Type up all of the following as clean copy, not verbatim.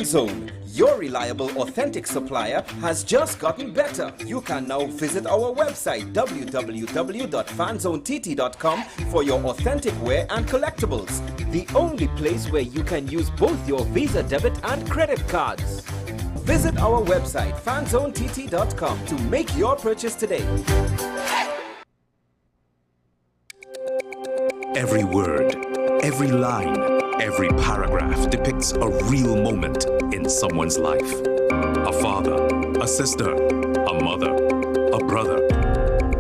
FanZone, your reliable, authentic supplier, has just gotten better. You can now visit our website www.fanzonett.com for your authentic wear and collectibles. The only place where you can use both your Visa debit and credit cards. Visit our website fanzonett.com to make your purchase today. Every word, every line, every paragraph depicts a real moment in someone's life. A father, a sister, a mother, a brother.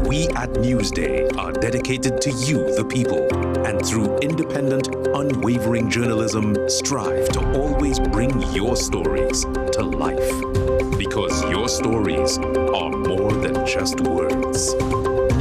We at Newsday are dedicated to you, the people, and through independent, unwavering journalism, strive to always bring your stories to life. Because your stories are more than just words.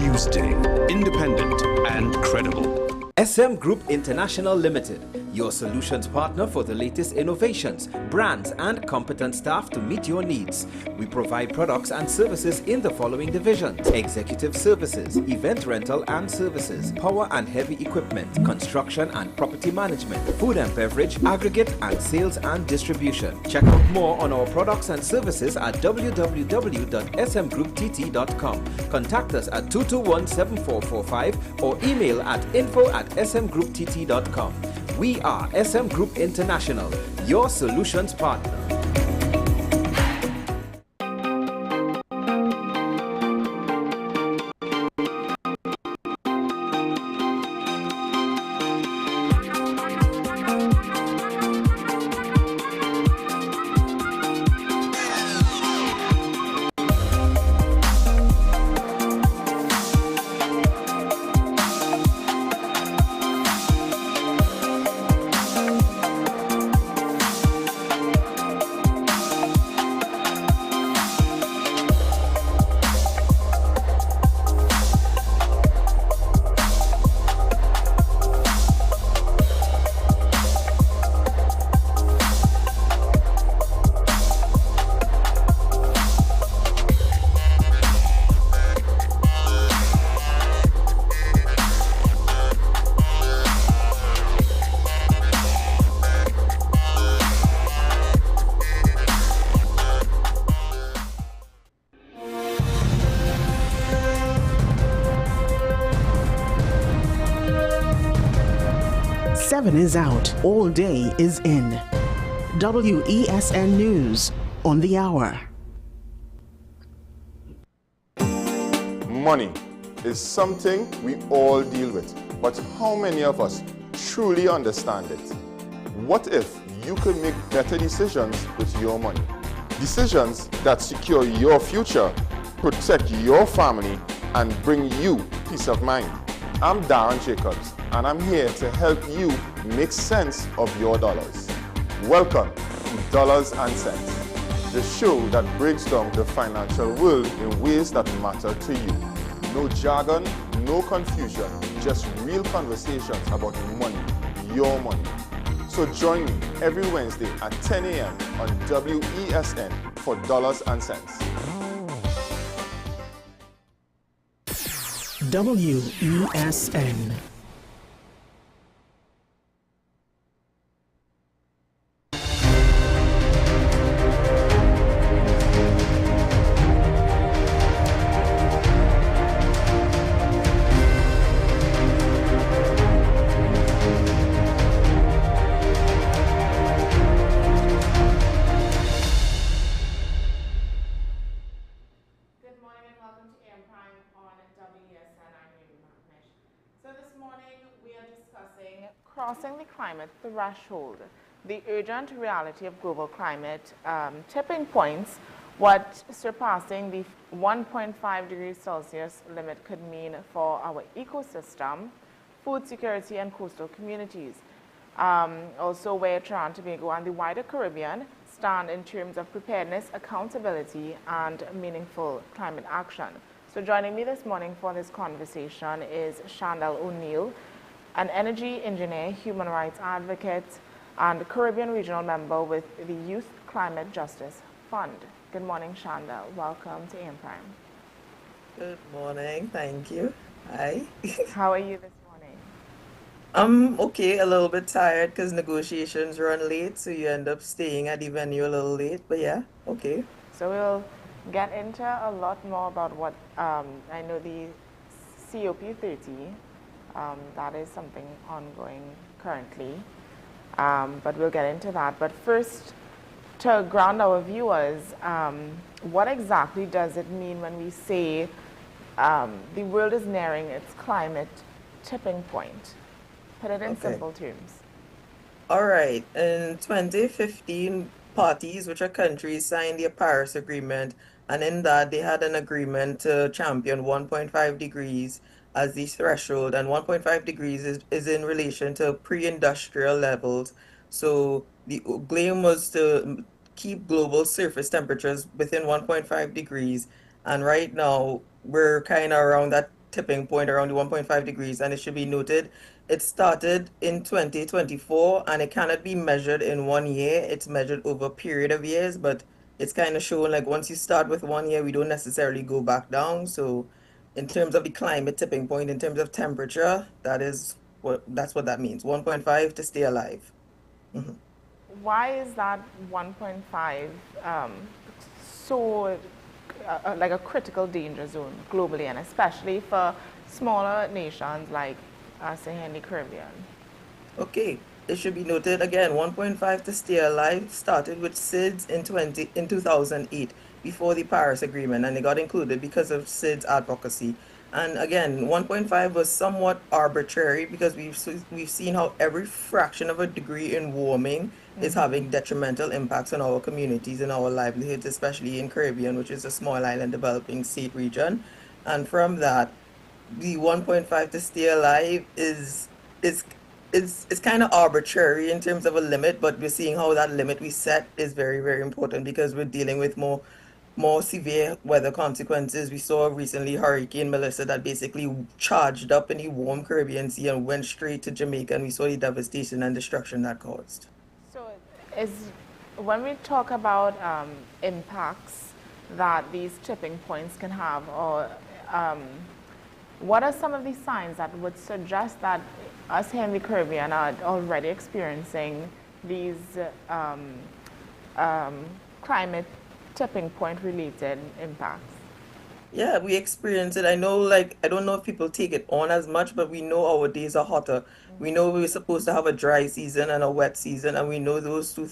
Newsday, independent and credible. SM Group International Limited, your solutions partner for the latest innovations, brands and competent staff to meet your needs. We provide products and services in the following divisions: executive services, event rental and services, power and heavy equipment, construction and property management, food and beverage, aggregate and sales and distribution. Check out more on our products and services at www.smgrouptt.com. Contact us at 221-7445 or email at info@smgrouptt.com. We are SM Group International, your solutions partner. Seven is out, all day is in. WESN News on the hour. Money is something we all deal with, but how many of us truly understand it? What if you could make better decisions with your money? Decisions that secure your future, protect your family, and bring you peace of mind. I'm Darren Jacobs, and I'm here to help you make sense of your dollars. Welcome to Dollars and Cents, the show that breaks down the financial world in ways that matter to you. No jargon, no confusion, just real conversations about money, your money. So join me every Wednesday at 10 a.m. on WESN for Dollars and Cents. WESN. Crossing the climate threshold, the urgent reality of global climate, tipping points, what surpassing the 1.5 degrees Celsius limit could mean for our ecosystem, food security, and coastal communities. Also, where Trinidad and Tobago and the wider Caribbean stand in terms of preparedness, accountability, and meaningful climate action. So joining me this morning for this conversation is Chandel O'Neill, an energy engineer, human rights advocate, and Caribbean regional member with the Youth Climate Justice Fund. Good morning, Chandel. Welcome to AM Prime. Good morning. Thank you. Hi. How are you this morning? I'm okay, a little bit tired because negotiations run late, so you end up staying at the venue a little late. But yeah, okay. So we'll get into a lot more about what I know the COP30, that is something ongoing currently, but we'll get into that. But first, to ground our viewers, what exactly does it mean when we say the world is nearing its climate tipping point? Put it in Okay. simple terms. All right. In 2015, parties, which are countries, signed the Paris Agreement, and in that they had an agreement to champion 1.5 degrees as the threshold, and 1.5 degrees is in relation to pre-industrial levels. So the claim was to keep global surface temperatures within 1.5 degrees, and right now we're kind of around that tipping point around the 1.5 degrees, and it should be noted it started in 2024 and it cannot be measured in 1 year. It's measured over a period of years, but it's kind of showing like once you start with 1 year, we don't necessarily go back down. So, in terms of the climate tipping point, in terms of temperature, that's what that means. 1.5 to stay alive. Mhm. Why is that 1.5 so like a critical danger zone globally, and especially for smaller nations like us in the Caribbean? Okay, it should be noted again, 1.5 to stay alive started with SIDS in 2008 before the Paris Agreement, and they got included because of SIDS advocacy. And again, 1.5 was somewhat arbitrary because we've seen how every fraction of a degree in warming is having detrimental impacts on our communities and our livelihoods, especially in Caribbean, which is a small island developing state region. And from that, the 1.5 to stay alive is it's kind of arbitrary in terms of a limit, but we're seeing how that limit we set is very, very important because we're dealing with more severe weather consequences. We saw recently Hurricane Melissa that basically charged up in the warm Caribbean Sea and went straight to Jamaica, and we saw the devastation and destruction that caused. So, is when we talk about impacts that these tipping points can have, or what are some of the signs that would suggest that us here in the Caribbean are already experiencing these climate tipping point related impacts? Yeah, we experience it. I know, like, I don't know if people take it on as much, but we know our days are hotter. We know we're supposed to have a dry season and a wet season, and we know those two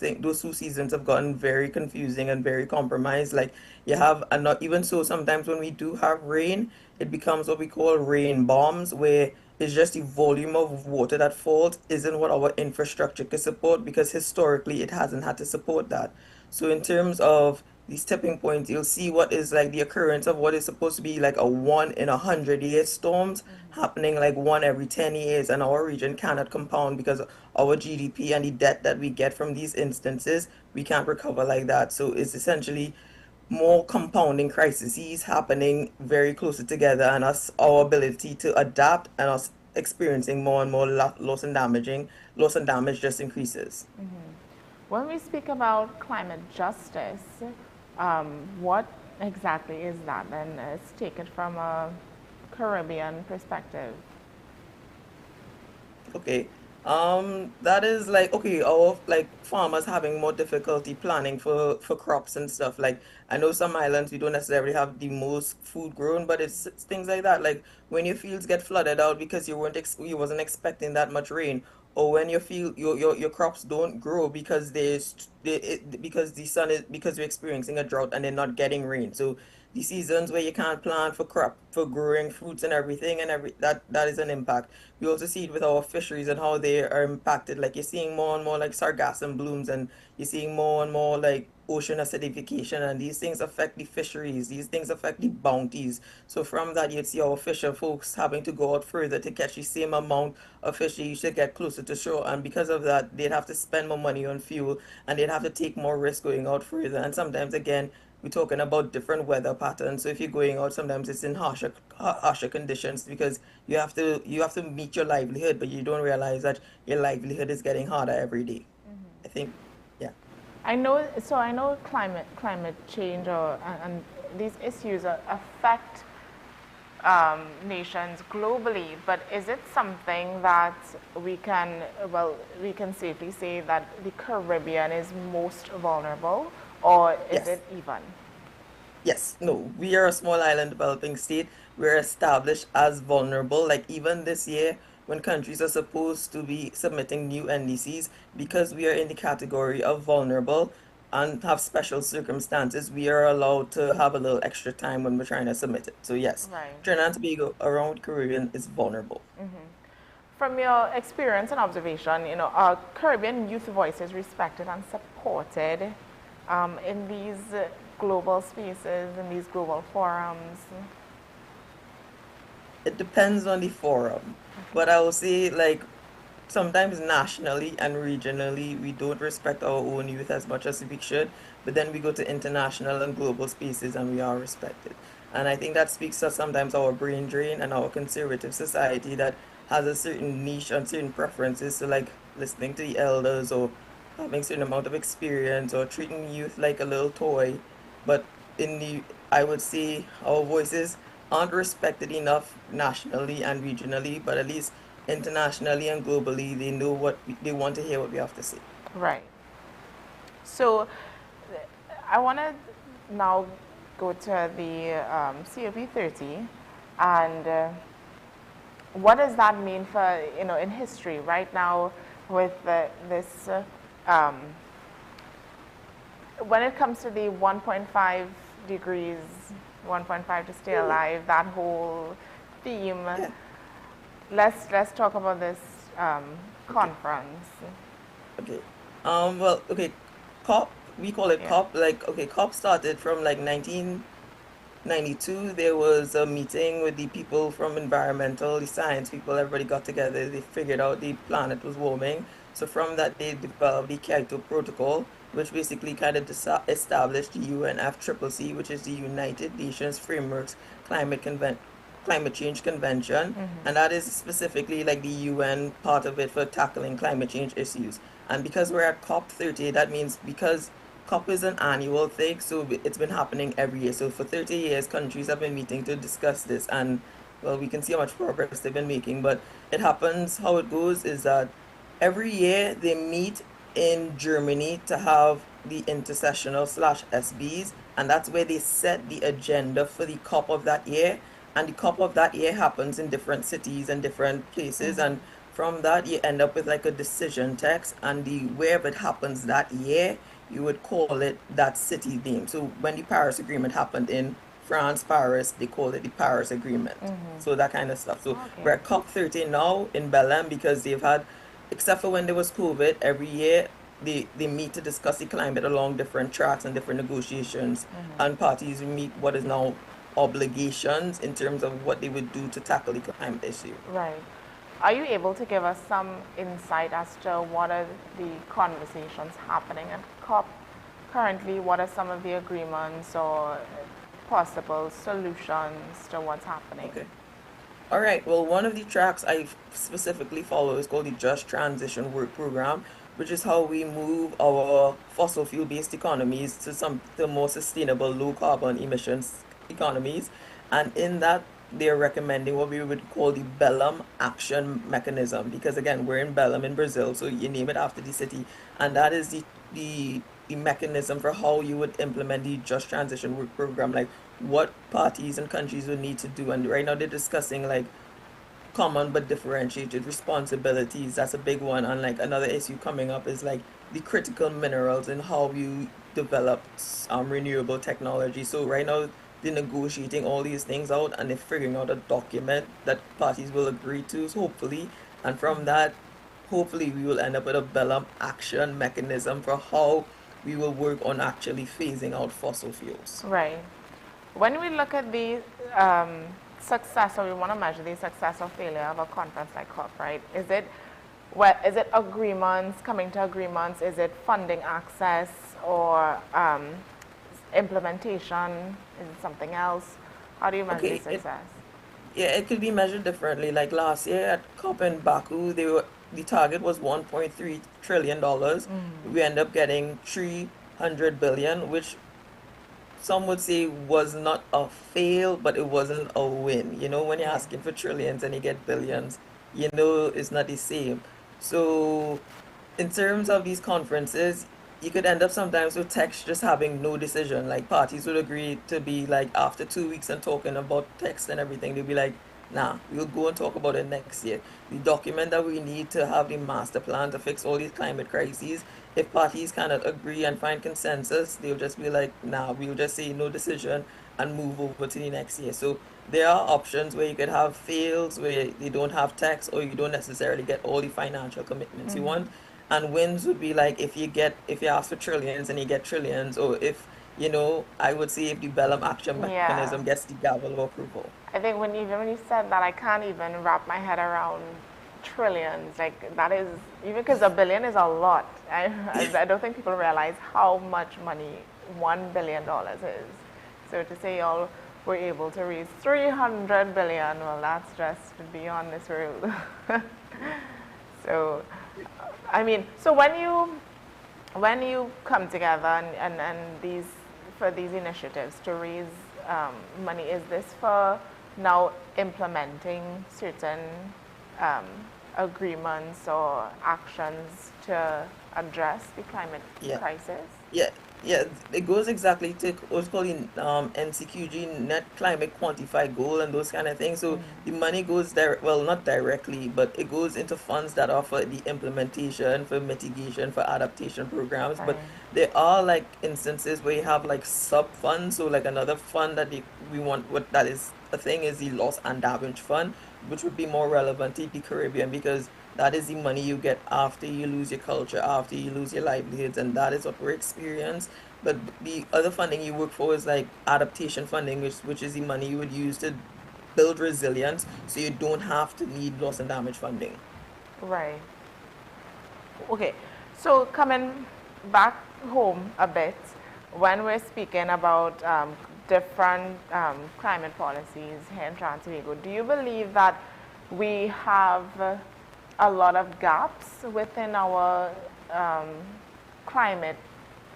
seasons have gotten very confusing and very compromised. Like, you have, and not even so, sometimes when we do have rain, it becomes what we call rain bombs, where it's just the volume of water that falls isn't what our infrastructure can support because historically it hasn't had to support that. So in terms of these tipping points, you'll see what is like the occurrence of what is supposed to be like a 1 in 100 year storms happening like one every 10 years, and our region cannot compound because our GDP and the debt that we get from these instances, we can't recover like that. So it's essentially more compounding crises happening very closer together, and our ability to adapt and us experiencing more and more loss and damage just increases. When we speak about climate justice, what exactly is that? And let's take it from a Caribbean perspective. Okay. That is like okay, our like farmers having more difficulty planning for crops and stuff. Like I know some islands we don't necessarily have the most food grown, but it's things like that. Like when your fields get flooded out because you wasn't expecting that much rain, or when your crops don't grow because because the sun is because you're experiencing a drought and they're not getting rain. So the seasons where you can't plant for growing fruits and everything and that is an impact. We also see it with our fisheries and how they are impacted. Like you're seeing more and more like sargassum blooms, and you're seeing more and more like ocean acidification, and these things affect the fisheries, these things affect the bounties. So from that you'd see our fisher folks having to go out further to catch the same amount of fish they used to get closer to shore, and because of that they'd have to spend more money on fuel and they'd have to take more risk going out further. And sometimes again we're talking about different weather patterns. So if you're going out, sometimes it's in harsher conditions because you have to meet your livelihood, but you don't realize that your livelihood is getting harder every day. I think, yeah. I know climate change and these issues affect nations globally, but is it something that we can safely say that the Caribbean is most vulnerable, or is Yes. it even? Yes, no, we are a small island developing state. We're established as vulnerable. Like even this year, when countries are supposed to be submitting new NDCs, because we are in the category of vulnerable and have special circumstances, we are allowed to have a little extra time when we're trying to submit it. So yes, Right. Trinidad and Tobago around the Caribbean is vulnerable. From your experience and observation, are Caribbean youth voices respected and supported in these global spaces, in these global forums? It depends on the forum, but I will say like sometimes nationally and regionally we don't respect our own youth as much as we should, but then we go to international and global spaces and we are respected. And I think that speaks to sometimes our brain drain and our conservative society that has a certain niche and certain preferences, so like listening to the elders or having a certain amount of experience or treating youth like a little toy. But in the, I would say our voices aren't respected enough nationally and regionally, but at least internationally and globally, they know they want to hear what we have to say. Right. So I want to now go to the COP30, and what does that mean for, in history right now with this, when it comes to the 1.5 degrees, 1.5 to stay alive, that whole theme, let's talk about this conference. Okay. Well, okay. COP, we call it COP. Like, okay, COP started from like 1992. There was a meeting with the people from environmental, the science people, everybody got together. They figured out the planet was warming. So from that, they developed the Kyoto Protocol, which basically kind of established the UNFCCC, which is the United Nations Frameworks Climate Change Convention, and that is specifically like the UN part of it for tackling climate change issues. And because we're at COP30, that means because COP is an annual thing, so it's been happening every year. So for 30 years, countries have been meeting to discuss this, and well, we can see how much progress they've been making. But it happens, how it goes is that every year they meet in Germany to have the intersessional / SBs, and that's where they set the agenda for the COP of that year. And the COP of that year happens in different cities and different places, and from that you end up with like a decision text, and the wherever it happens that year, you would call it that city name. So when the Paris Agreement happened in France, Paris, they called it the Paris Agreement. So that kind of stuff. So we're at COP30 now in Belém because they've had, except for when there was COVID, every year they meet to discuss the climate along different tracks and different negotiations, and parties meet what is now obligations in terms of what they would do to tackle the climate issue. Right. Are you able to give us some insight as to what are the conversations happening at COP currently? What are some of the agreements or possible solutions to what's happening? Okay. All right. Well, one of the tracks I specifically follow is called the Just Transition Work Program, which is how we move our fossil fuel-based economies to more sustainable, low carbon emissions economies. And in that, they're recommending what we would call the Belém Action Mechanism, because again, we're in Belém in Brazil, so you name it after the city, and that is the mechanism for how you would implement the Just Transition Work Program, like what parties and countries would need to do. And right now they're discussing like common but differentiated responsibilities. That's a big one. And like another issue coming up is like the critical minerals and how you develop renewable technology. So right now they're negotiating all these things out, and they're figuring out a document that parties will agree to, so hopefully, and from that, hopefully we will end up with a Belém action mechanism for how we will work on actually phasing out fossil fuels. Right. When we look at the success, or we want to measure the success or failure of a conference like COP, right? Is it agreements, coming to agreements? Is it funding access, or implementation? Is it something else? How do you measure the success? It could be measured differently. Like last year at COP in Baku, the target was $1.3 trillion. We end up getting 300 billion, which some would say was not a fail, but it wasn't a win. You know, when you're asking for trillions and you get billions, you know it's not the same. So in terms of these conferences, you could end up sometimes with text just having no decision. Like parties would agree to be like after 2 weeks and talking about text and everything, they'd be like, nah, we'll go and talk about it next year. The document that we need to have the master plan to fix all these climate crises, if parties cannot agree and find consensus, they'll just be like, nah, we'll just say no decision and move over to the next year. So there are options where you could have fails where you don't have text or you don't necessarily get all the financial commitments you want. And wins would be like if you ask for trillions and you get trillions, or if, you know, I would say if the Bellum action mechanism gets the gavel of approval. I think when you said that, I can't even wrap my head around trillions. Like that is, even because a billion is a lot. I don't think people realize how much money $1 billion is. So to say y'all were able to raise 300 billion, well, that's just beyond this world. So, I mean, so when you come together and for these initiatives to raise money, is this for now implementing certain agreements or actions to address the climate crisis? Yeah, it goes exactly to what's called the NCQG, Net Climate Quantified Goal, and those kind of things. So the money goes there, well, not directly, but it goes into funds that are for the implementation, for mitigation, for adaptation programs. But there are like instances where you have like sub funds. So like another fund that we want, what that is a thing is the loss and damage fund, which would be more relevant to the Caribbean, because that is the money you get after you lose your culture, after you lose your livelihoods, and that is what we're experiencing. But the other funding you work for is like adaptation funding, which is the money you would use to build resilience, so you don't have to need loss and damage funding. Right. Okay, so coming back home a bit, when we're speaking about different climate policies here in Trinidad, do you believe that we have a lot of gaps within our climate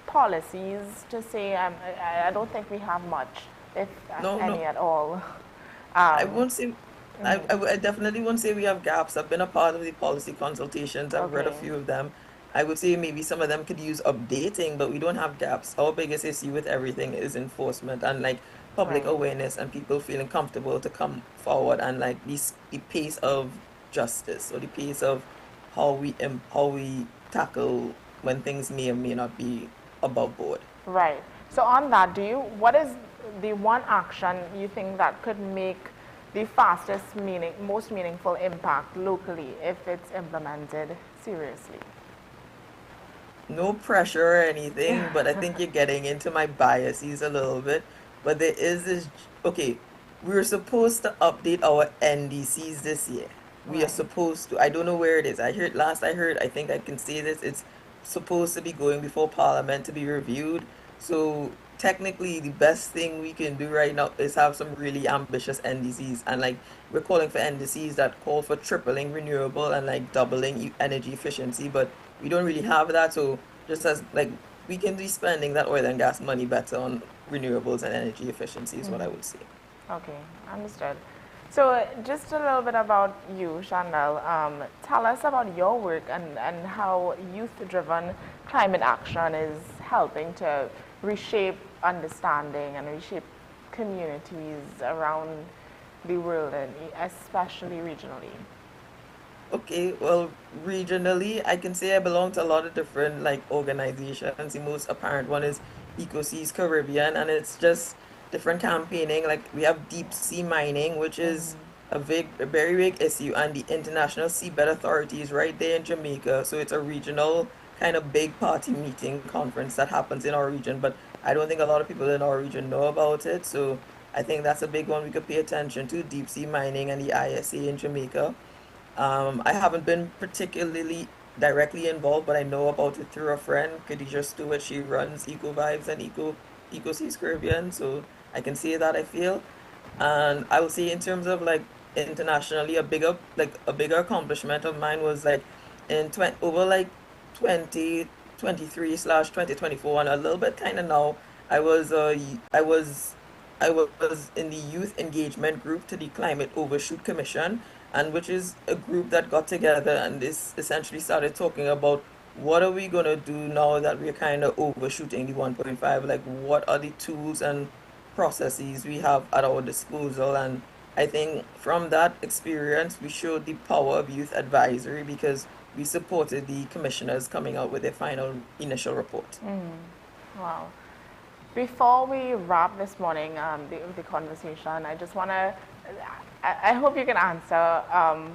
policies to say? I don't think we have much, if any at all. I won't say, I definitely won't say we have gaps. I've been a part of the policy consultations. I've read a few of them. I would say maybe some of them could use updating, but we don't have gaps. Our biggest issue with everything is enforcement and like public awareness and people feeling comfortable to come forward, and like the pace of justice, or the pace of how we tackle when things may or may not be above board. Right. So on that, what is the one action you think that could make the fastest most meaningful impact locally if it's implemented seriously? No pressure or anything, but I think you're getting into my biases a little bit. But there is this, okay, we were supposed to update our NDCs this year. We are supposed to. I don't know where it is. I think I can say this. It's supposed to be going before Parliament to be reviewed. So technically, the best thing we can do right now is have some really ambitious NDCs. And like, we're calling for NDCs that call for tripling renewable and like doubling energy efficiency. But we don't really have that. So just as like, we can be spending that oil and gas money better on renewables and energy efficiency is what I would say. Okay, understood. So just a little bit about you, Chandel. Tell us about your work and how youth-driven climate action is helping to reshape understanding and reshape communities around the world, and especially regionally. Okay, well, regionally, I can say I belong to a lot of different like organizations. The most apparent one is EcoSeas Caribbean, and it's just different campaigning. Like we have deep sea mining, which is a very big issue, and the International Seabed Authority is right there in Jamaica. So it's a regional kind of big party meeting conference that happens in our region, but I don't think a lot of people in our region know about it. So I think that's a big one we could pay attention to, deep sea mining and the ISA in Jamaica. I haven't been particularly directly involved, but I know about it through a friend, Khadija Stewart. She runs Eco Vibes and EcoSeas Caribbean, so I can say that I feel. And I would say in terms of like internationally, a bigger accomplishment of mine was like over like 2023/2024 and a little bit kind of now, I was I was I was in the youth engagement group to the Climate Overshoot Commission, and which is a group that got together and this essentially started talking about what are we gonna do now that we're kind of overshooting the 1.5? Like, what are the tools and processes we have at our disposal? And I think from that experience, we showed the power of youth advisory because we supported the commissioners coming out with their final initial report. Wow. Before we wrap this morning, the conversation, I just want to, I hope you can answer I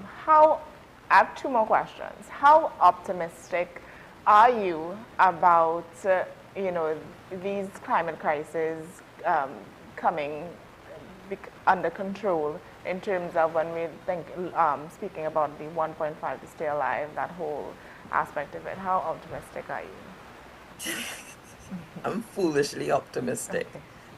have two more questions. How optimistic are you about, these climate crises coming under control in terms of when we think, speaking about the 1.5 to stay alive, that whole aspect of it? How optimistic are you? I'm foolishly optimistic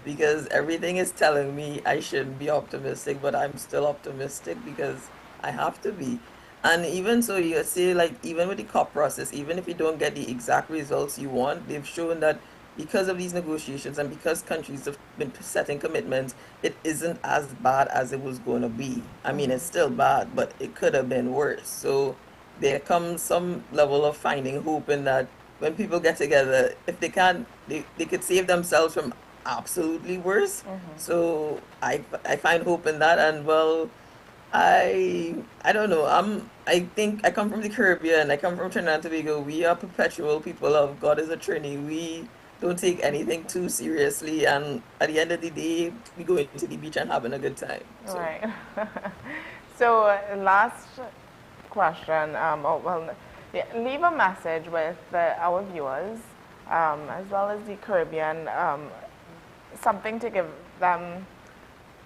because everything is telling me I shouldn't be optimistic, but I'm still optimistic because I have to be. And even so, you see, like, even with the COP process, even if you don't get the exact results you want, they've shown that because of these negotiations and because countries have been setting commitments, it isn't as bad as it was going to be. I mean, it's still bad, but it could have been worse. So there comes some level of finding hope in that when people get together, if they can, they could save themselves from absolutely worse. So I find hope in that. And well, I don't know. I think I come from the Caribbean. I come from Trinidad and Tobago. We are perpetual people of God is a Trinity. We don't take anything too seriously, and at the end of the day, we go into the beach and having a good time. So. Right. So last question. Leave a message with our viewers, as well as the Caribbean. Something to give them,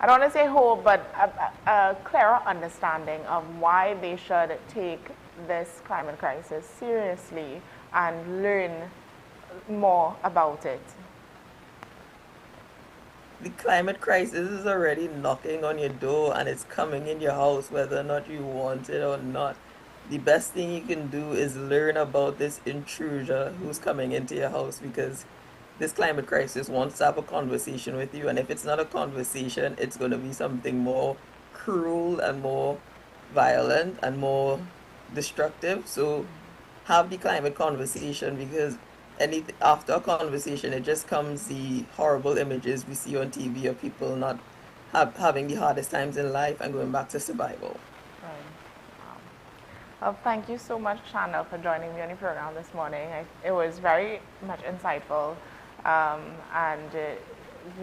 I don't want to say hope, but a clearer understanding of why they should take this climate crisis seriously and learn more about it. The climate crisis is already knocking on your door and it's coming in your house whether or not you want it or not. The best thing you can do is learn about this intruder who's coming into your house, because this climate crisis wants to have a conversation with you, and if it's not a conversation, it's going to be something more cruel and more violent and more destructive. So have the climate conversation, because after a conversation, it just comes the horrible images we see on TV of people not having the hardest times in life and going back to survival. Well, thank you so much, Chanda, for joining me on the program this morning. It was very much insightful, and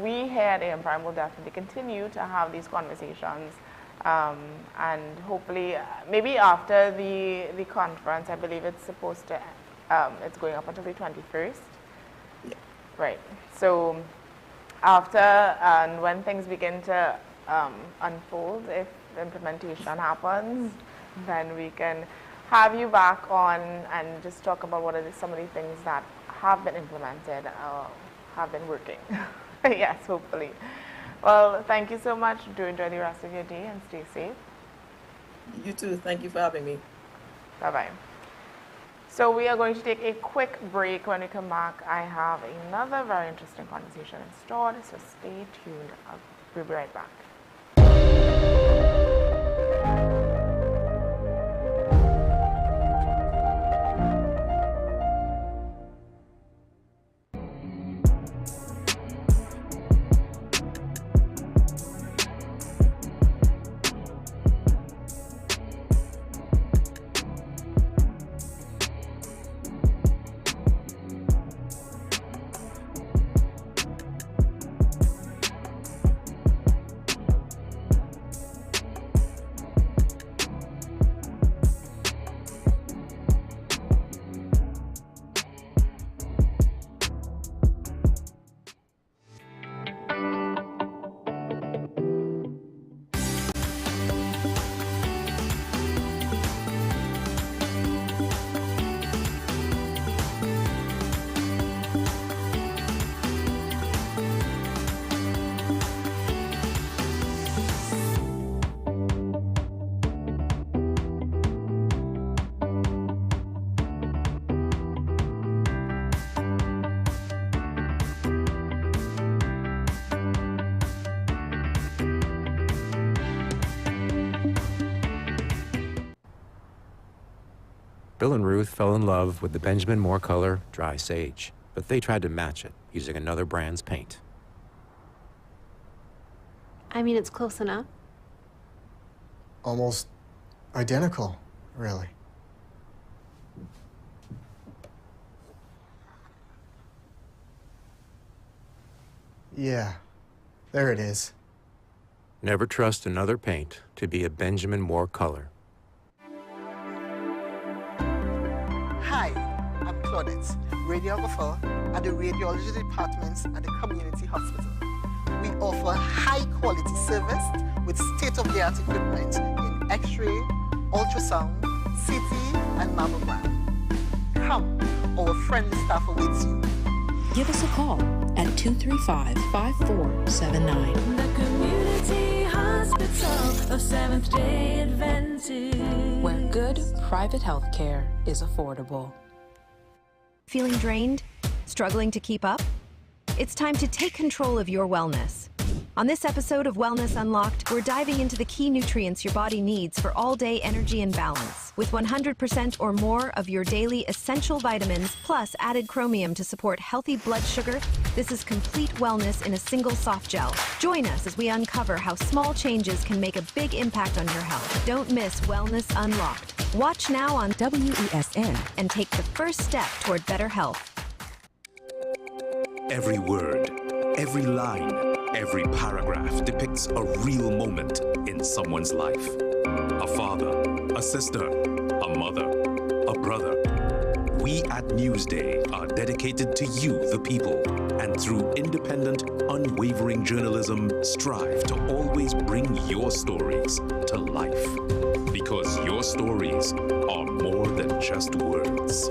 we here at Amplia will definitely continue to have these conversations, and hopefully, maybe after the conference, I believe it's supposed to, it's going up until the 21st. Yeah. Right. So after, and when things begin to unfold, if the implementation happens, then we can have you back on and just talk about what are some of the things that have been implemented, have been working. Yes, hopefully. Well, thank you so much. Do enjoy the rest of your day and stay safe. You too. Thank you for having me. Bye-bye. So we are going to take a quick break. When we come back, I have another very interesting conversation in store, so stay tuned. We'll be right back. Phil and Ruth fell in love with the Benjamin Moore color Dry Sage, but they tried to match it using another brand's paint. I mean, it's close enough. Almost identical, really. Yeah, there it is. Never trust another paint to be a Benjamin Moore color. Hi, I'm Claudette, radiographer at the radiology departments at the community hospital. We offer high-quality service with state-of-the-art equipment in X-ray, ultrasound, CT, and mammogram. Come, our friendly staff awaits you. Give us a call at 235-5479. The Community Hospital of Seventh-day Adventist, where good private health care is affordable. Feeling drained? Struggling to keep up? It's time to take control of your wellness. On this episode of Wellness Unlocked, we're diving into the key nutrients your body needs for all-day energy and balance. With 100% or more of your daily essential vitamins, plus added chromium to support healthy blood sugar, this is complete wellness in a single soft gel. Join us as we uncover how small changes can make a big impact on your health. Don't miss Wellness Unlocked. Watch now on WESN and take the first step toward better health. Every word, every line, every paragraph depicts a real moment in someone's life. A father, a sister, a mother, a brother. We at Newsday are dedicated to you, the people, and through independent, unwavering journalism, strive to always bring your stories to life. Because your stories are more than just words.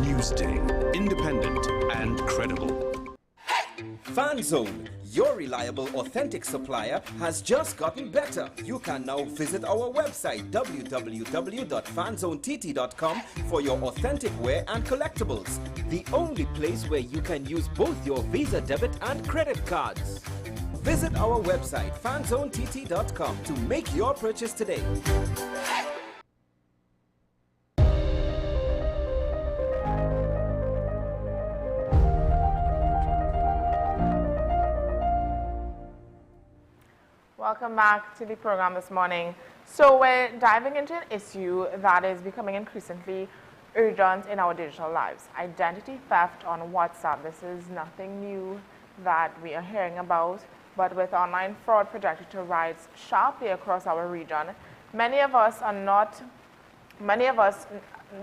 Newsday, independent and credible. FanZone, your reliable, authentic supplier, has just gotten better. You can now visit our website www.fanzonett.com for your authentic wear and collectibles. The only place where you can use both your Visa debit and credit cards. Visit our website fanzonett.com to make your purchase today. Welcome back to the program this morning. So we're diving into an issue that is becoming increasingly urgent in our digital lives. Identity theft on WhatsApp. This is nothing new that we are hearing about, but with online fraud projected to rise sharply across our region, many of us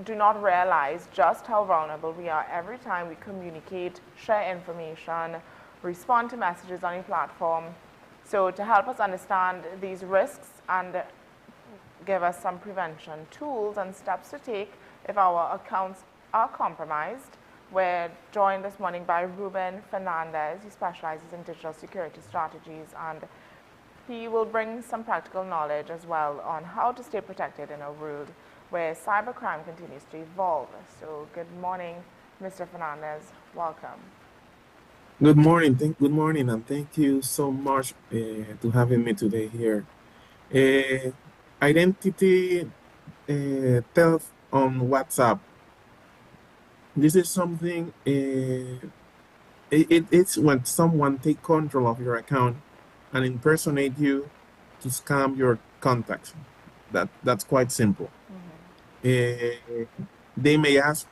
do not realize just how vulnerable we are every time we communicate, share information, respond to messages on a platform. So to help us understand these risks and give us some prevention tools and steps to take if our accounts are compromised, we're joined this morning by Ruben Fernandez. He specializes in digital security strategies, and he will bring some practical knowledge as well on how to stay protected in a world where cybercrime continues to evolve. So good morning, Mr. Fernandez. Welcome. Good morning, and thank you so much to having me today here. Identity theft on WhatsApp. This is something, it's when someone take control of your account and impersonate you to scam your contacts. That's quite simple. Mm-hmm. They may ask,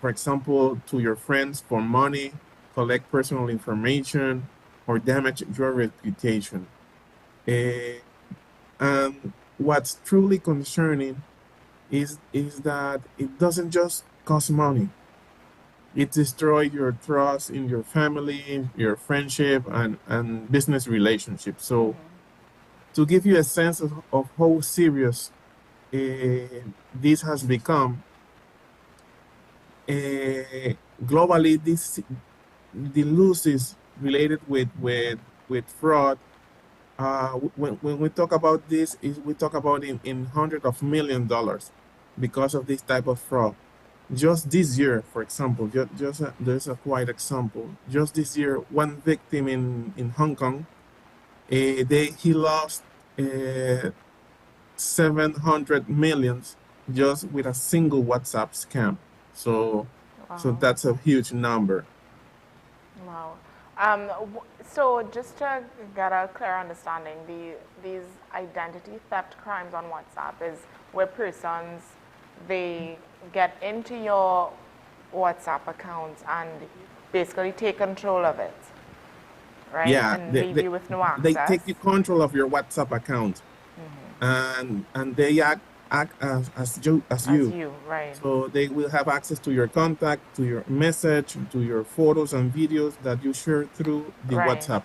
for example, to your friends for money, collect personal information, or damage your reputation. And what's truly concerning is that it doesn't just cost money. It destroys your trust in your family, your friendship, and business relationships. So to give you a sense of how serious this has become, globally, the losses related with fraud, when we talk about this, we talk about in hundreds of millions of dollars because of this type of fraud. Just this year, for example, there's a quite example. Just this year, one victim in Hong Kong, he lost 700 million just with a single WhatsApp scam. So, so Wow. that's a huge number. Wow. So just to get a clear understanding, these identity theft crimes on WhatsApp is where persons, they get into your WhatsApp accounts and basically take control of it, right? Yeah, And leave you with no they access. take control of your WhatsApp account, and they act as you. As you, right. So they will have access to your contact, to your message, to your photos and videos that you share through the Right. WhatsApp.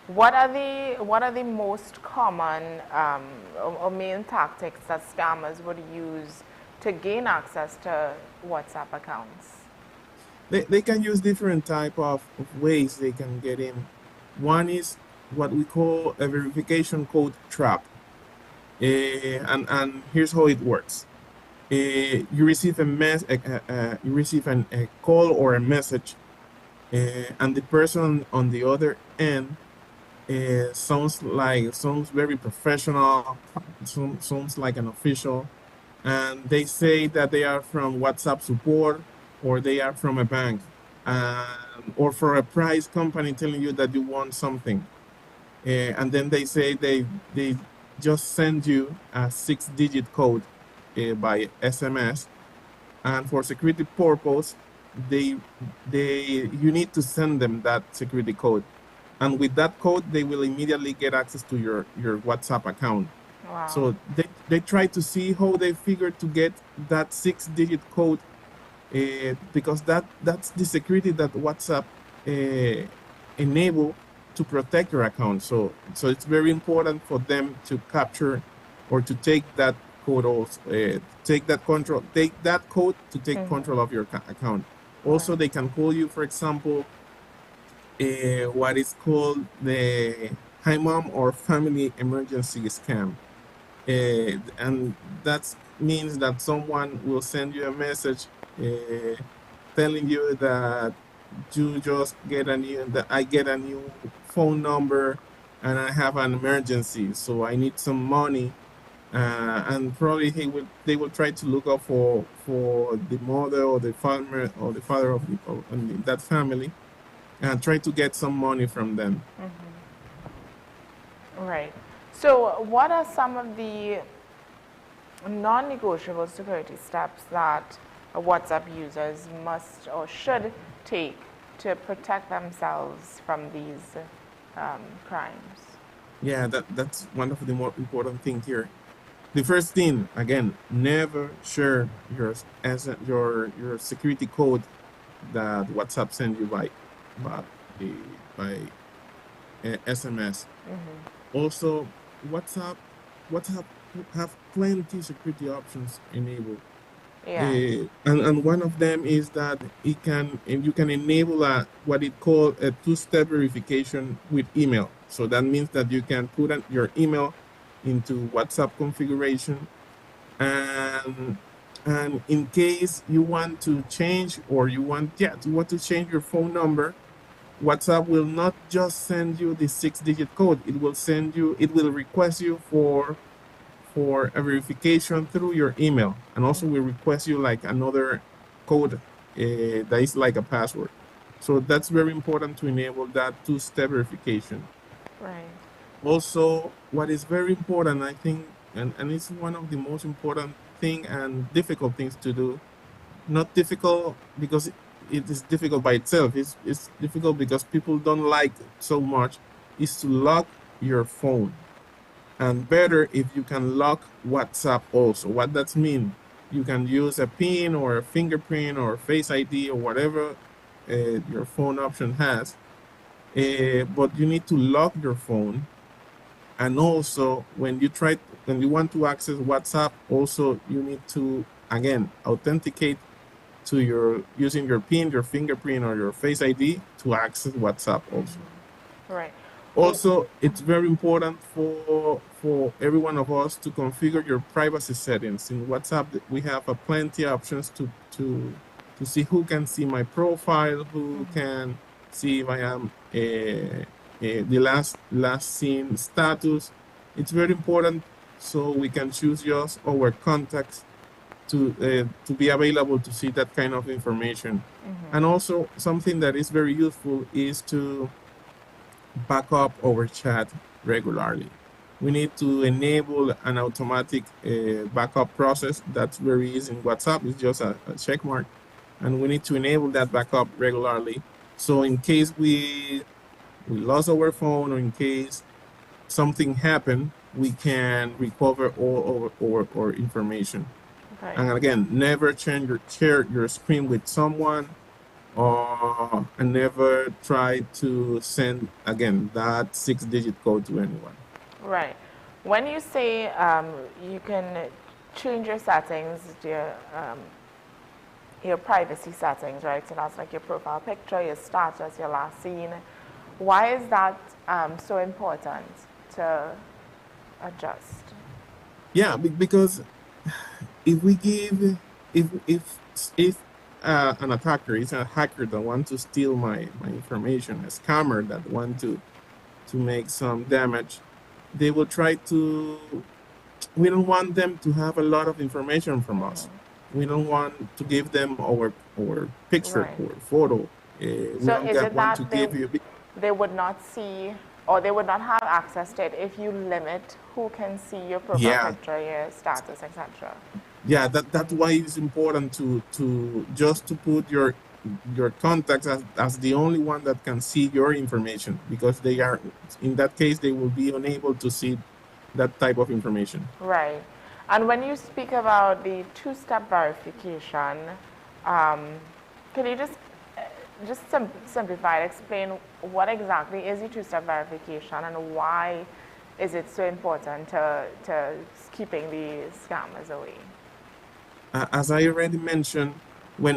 What are the most common or main tactics that scammers would use to gain access to WhatsApp accounts? They can use different type of ways they can get in. One is what we call a verification code trap. And here's how it works. You receive a call or a message, and the person on the other end sounds very professional, sounds like an official, and they say that they are from WhatsApp support, or they are from a bank, or for a prize company telling you that you want something, and then they say they just send you a 6-digit code by SMS, and for security purpose, you need to send them that security code, and with that code, they will immediately get access to your WhatsApp account. Wow. So they try to see how they figure to get that 6-digit code, because that's the security that WhatsApp enable to protect your account. So it's very important for them to capture or to take that code also, take that code to take control of your account. Also, they can call you, for example, what is called the Hi Mom or Family Emergency Scam. And that means that someone will send you a message telling you that you just I get a new phone number and I have an emergency, so I need some money, and probably they will try to look up for the mother or the father of that family, and try to get some money from them. Right. So what are some of the non-negotiable security steps that WhatsApp users must or should take to protect themselves from these crimes? Yeah, that's one of the more important things here. The first thing, again, never share your security code that WhatsApp send you by SMS. Also, WhatsApp have plenty security options enabled. Yeah. And one of them is that you can enable what it called a 2-step verification with email. So that means that you can put your email into WhatsApp configuration, and in case you want to change or you want to change your phone number, WhatsApp will not just send you the 6-digit code. It will request you for a verification through your email, and also will request you like another code that is like a password. So that's very important to enable that 2-step verification. Right. Also, what is very important, I think, and it's one of the most important thing and difficult things to do, not difficult because it is difficult by itself, it's difficult because people don't like it so much, is to lock your phone. And better if you can lock WhatsApp also. What that means, you can use a PIN or a fingerprint or Face ID or whatever your phone option has, but you need to lock your phone. And also, when you want to access WhatsApp, also you need to, again, authenticate to using your PIN, your fingerprint, or your Face ID to access WhatsApp also. Right. Also, it's very important for every one of us to configure your privacy settings. In WhatsApp, we have plenty of options to see who can see my profile, who can see if I am the last seen status. It's very important so we can choose just our contacts to be available to see that kind of information. And also something that is very useful is to back up our chat regularly. We need to enable an automatic backup process. That's very easy in WhatsApp. It's just a check mark. And we need to enable that backup regularly. So in case we lost our phone, or in case something happened, we can recover all our information. Okay. And again, never share your screen with someone, and never try to send, again, that 6-digit code to anyone. Right. When you say you can change your settings, your privacy settings, right? So that's like your profile picture, your status, your last seen. Why is that so important to adjust? Yeah, because if we give, if an attacker is a hacker that wants to steal my information, a scammer that want to make some damage, they will try to. We don't want them to have a lot of information from us. We don't want to give them our picture or photo. We So don't is it want that to give you. they would not see, or they would not have access to it if you limit who can see your profile picture, your status, etc.? Yeah, that's why it's important to just to put your contacts as the only one that can see your information, because they are, in that case, they will be unable to see that type of information. Right. And when you speak about the two-step verification, can you just simplify it, explain what exactly is the two-step verification and why is it so important to keeping the scammers away? As I already mentioned,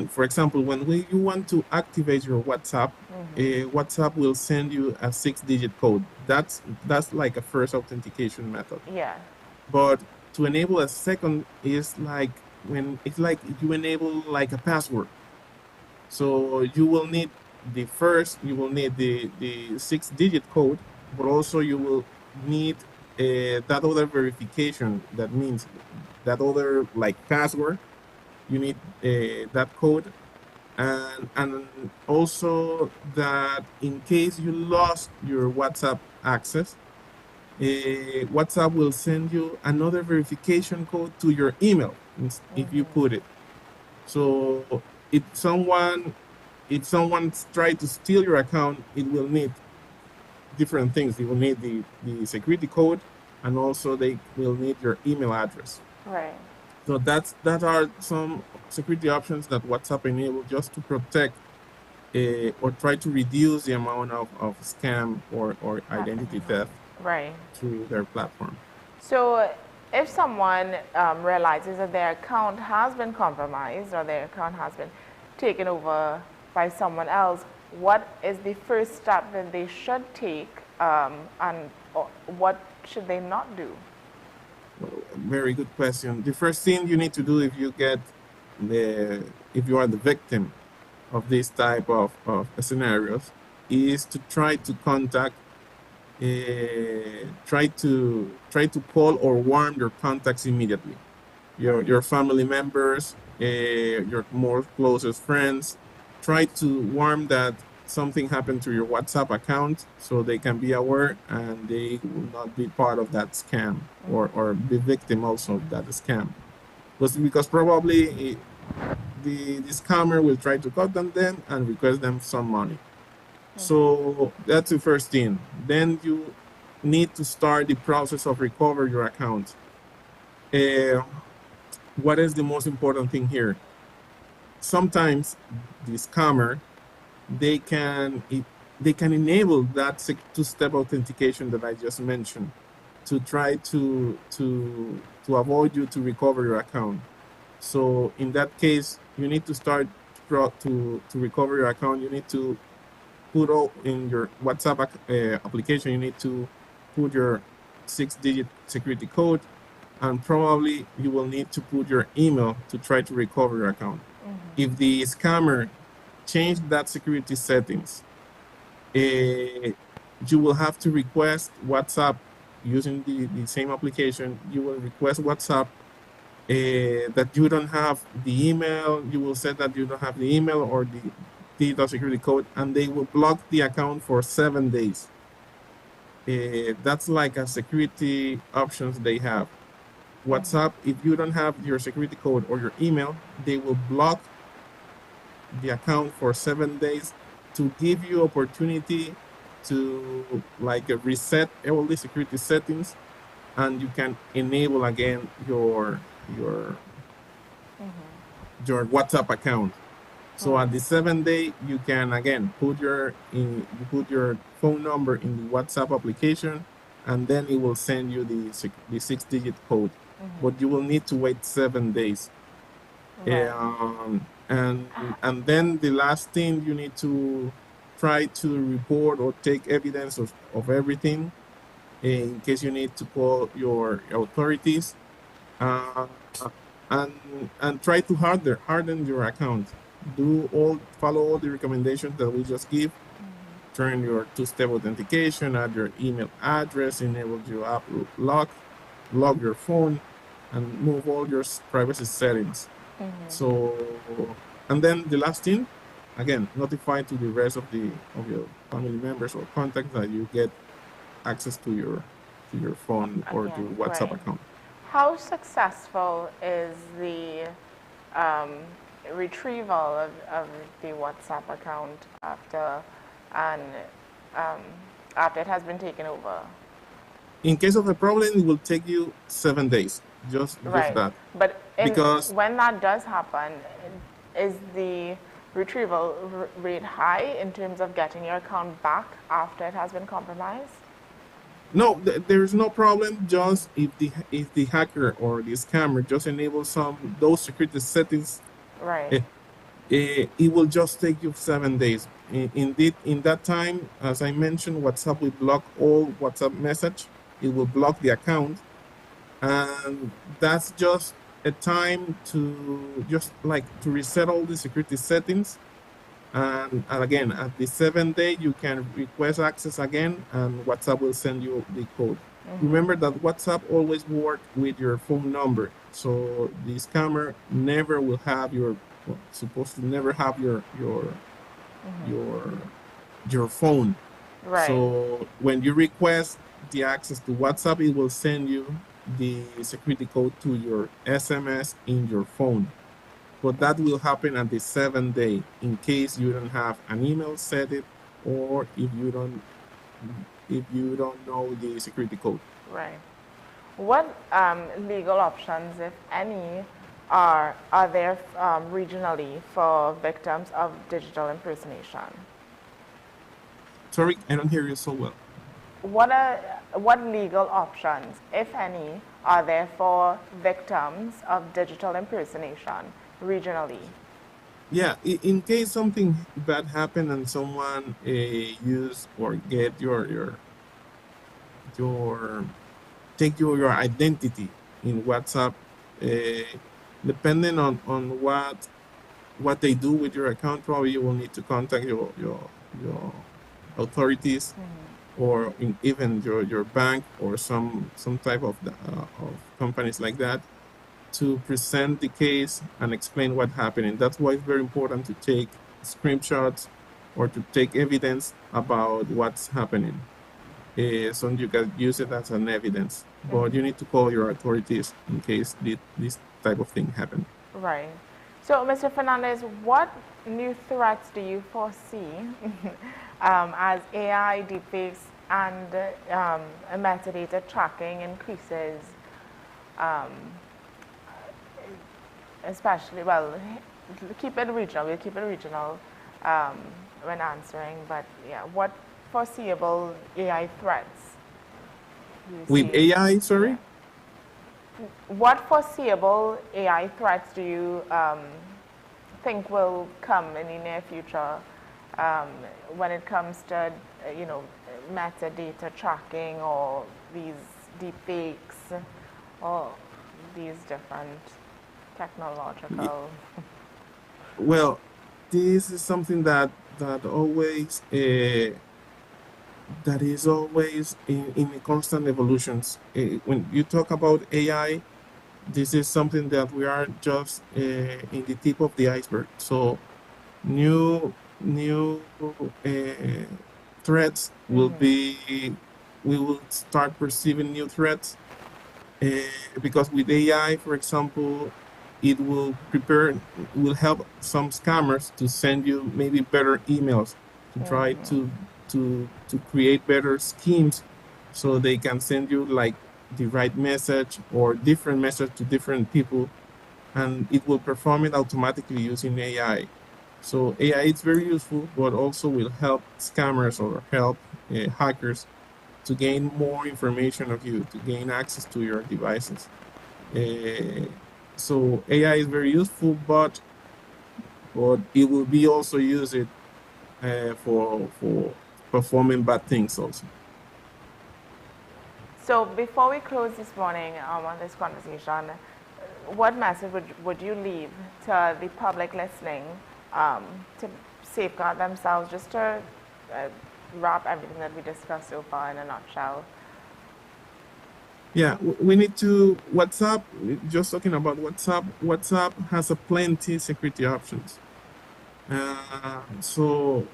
for example, when you want to activate your WhatsApp, WhatsApp will send you a 6-digit code. That's like a first authentication method. Yeah. But to enable a second is like it's like you enable like a password. So you will need the 6-digit code, but also you will need that other verification. That means that other like password. You need that code, and also that in case you lost your WhatsApp access, WhatsApp will send you another verification code to your email if you put it. So if someone tries to steal your account, it will need different things. It will need the security code, and also they will need your email address. Right. So that are some security options that WhatsApp enables just to protect or try to reduce the amount of scam or identity theft through their platform. So if someone realizes that their account has been compromised or their account has been taken over by someone else, what is the first step that they should take, and what should they not do? Very good question. The first thing you need to do if you are the victim of this type of scenarios is to try to contact, try to call or warn your contacts immediately. Your family members, your more closest friends. Try to warn that something happened to your WhatsApp account so they can be aware and they will not be part of that scam or be victim also of that scam. Because probably the scammer will try to cut them then and request them some money. So that's the first thing. Then you need to start the process of recover your account. What is the most important thing here? Sometimes the scammer, they can enable that two-step authentication that I just mentioned to try to avoid you to recover your account. So in that case, you need to start to recover your account. You need to put all in your WhatsApp application. You need to put your 6-digit security code, and probably you will need to put your email to try to recover your account. If the scammer changed that security settings, you will have to request WhatsApp using the same application. You will request WhatsApp that you don't have the email. You will say that you don't have the email or the digital security code, and they will block the account for 7 days. That's like a security options they have. WhatsApp, if you don't have your security code or your email, they will block the account for 7 days to give you opportunity to like reset all the security settings, and you can enable again your WhatsApp account. So at the 7th day, you can again put your phone number in the WhatsApp application, and then it will send you the 6-digit code. But you will need to wait 7 days. Right. And then the last thing, you need to try to report or take evidence of everything in case you need to call your authorities, and try to harden your account. Follow all the recommendations that we just give. Turn your two-step authentication, add your email address, enable your app lock your phone, and move all your privacy settings. So, and then the last thing, again, notify to the rest of your family members or contacts that you get access to your phone or your WhatsApp account. How successful is the retrieval of the WhatsApp account after it has been taken over? In case of a problem, it will take you 7 days. Just that. But because when that does happen, is the retrieval rate high in terms of getting your account back after it has been compromised? No, there is no problem. Just if the hacker or the scammer just enables those security settings, right? It will just take you 7 days. Indeed, in that time, as I mentioned, WhatsApp will block all WhatsApp message. It will block the account, and that's just a time to reset all the security settings. And again, at the 7th day, you can request access again, and WhatsApp will send you the code. Remember that WhatsApp always works with your phone number, so the scammer never will have supposed to never have your phone. Right. So when you request the access to WhatsApp, it will send you the security code to your SMS in your phone. But that will happen at the 7th day in case you don't have an email set it, or if you don't know the security code. Right. What legal options, if any, are there regionally for victims of digital impersonation? Sorry, I don't hear you so well. What legal options, if any, are there for victims of digital impersonation regionally? Yeah, in case something bad happened and someone use or get take your identity in WhatsApp, depending on what they do with your account, probably you will need to contact your authorities, or even your bank or some type of companies like that, to present the case and explain what happened. And that's why it's very important to take screenshots or to take evidence about what's happening, so you can use it as an evidence. But you need to call your authorities in case this type of thing happen. Right. So, Mr. Fernandez, what new threats do you foresee as AI, deepfakes, and metadata tracking increases? Especially, well, keep it regional. We'll keep it regional when answering. But yeah, what foreseeable AI threats do you with see? AI? Sorry. Yeah. What foreseeable AI threats do you think will come in the near future when it comes to metadata tracking or these deepfakes or these different technological? Well, this is something that always that is always in constant evolutions. When you talk about AI, this is something that we are just in the tip of the iceberg. So new threats will be, we will start perceiving new threats because with AI, for example, it will help some scammers to send you maybe better emails, to try to create better schemes so they can send you like the right message or different message to different people, and it will perform it automatically using AI. So AI is very useful, but also will help scammers or help hackers to gain more information of you, to gain access to your devices. So AI is very useful, but it will be also used for performing bad things also. So before we close this morning on this conversation, what message would you leave to the public listening to safeguard themselves, just to wrap everything that we discussed so far in a nutshell? Yeah, we need to, WhatsApp, just talking about WhatsApp has a plenty security options. So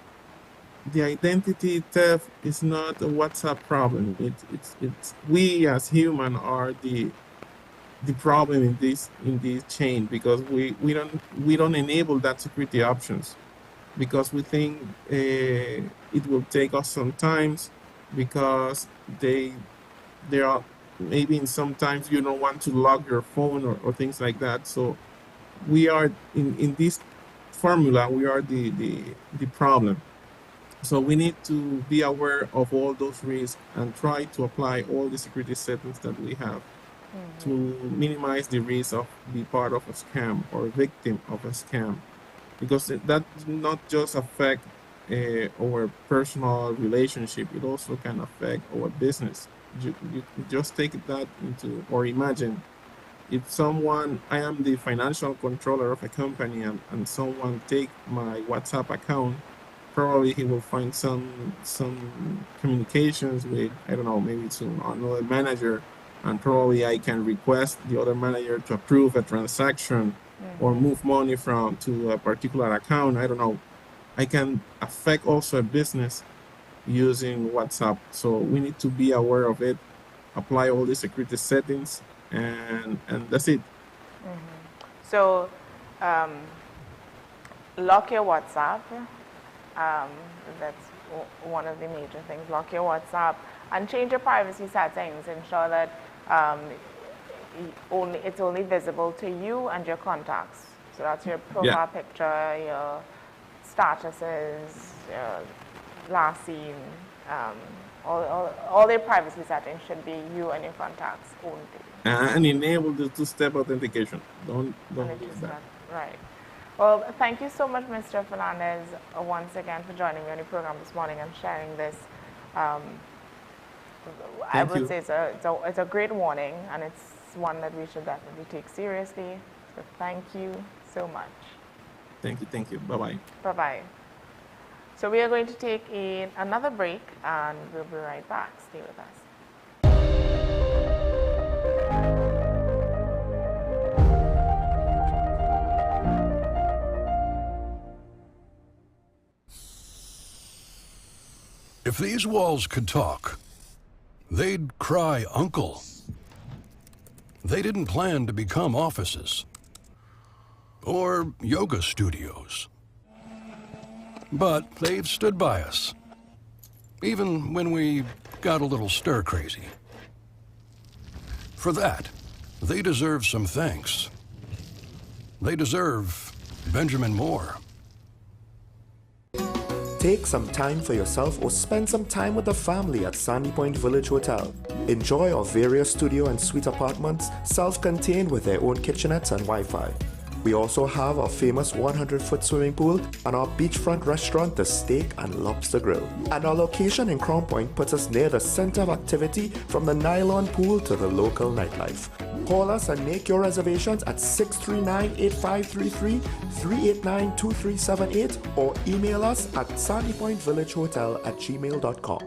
the identity theft is not a WhatsApp problem. It's we as human are the problem in this chain, because we don't enable that security options, because we think it will take us some time, because they are maybe in sometimes you don't want to lock your phone or things like that. So we are in this formula, we are the problem. So we need to be aware of all those risks and try to apply all the security settings that we have to minimize the risk of being part of a scam or victim of a scam, because that does not just affect our personal relationship, it also can affect our business. You just take that into, or imagine if I am the financial controller of a company and someone take my WhatsApp account, probably he will find some communications with, I don't know, maybe to another manager, and probably I can request the other manager to approve a transaction or move money to a particular account. I don't know. I can affect also a business using WhatsApp. So we need to be aware of it, apply all the security settings, and that's it. So lock your WhatsApp. That's one of the major things. Lock your WhatsApp and change your privacy settings. Ensure that it's only visible to you and your contacts. So that's your profile picture, your statuses, your last seen. All their privacy settings should be you and your contacts only. And enable the two-step authentication. Don't do that. Right. Well, thank you so much, Mr. Fernandez, once again for joining me on the program this morning and sharing this. I would say it's a great warning, and it's one that we should definitely take seriously. So thank you so much. Thank you. Bye-bye. Bye-bye. So we are going to take another break, and we'll be right back. Stay with us. If these walls could talk, they'd cry uncle. They didn't plan to become offices or yoga studios, but they've stood by us, even when we got a little stir-crazy. For that, they deserve some thanks. They deserve Benjamin Moore. Take some time for yourself or spend some time with the family at Sandy Point Village Hotel. Enjoy our various studio and suite apartments, self-contained with their own kitchenettes and Wi-Fi. We also have our famous 100-foot swimming pool and our beachfront restaurant, the Steak and Lobster Grill. And our location in Crown Point puts us near the center of activity, from the nylon pool to the local nightlife. Call us and make your reservations at 639-8533, 389-2378, or email us at sandypointvillagehotel@gmail.com.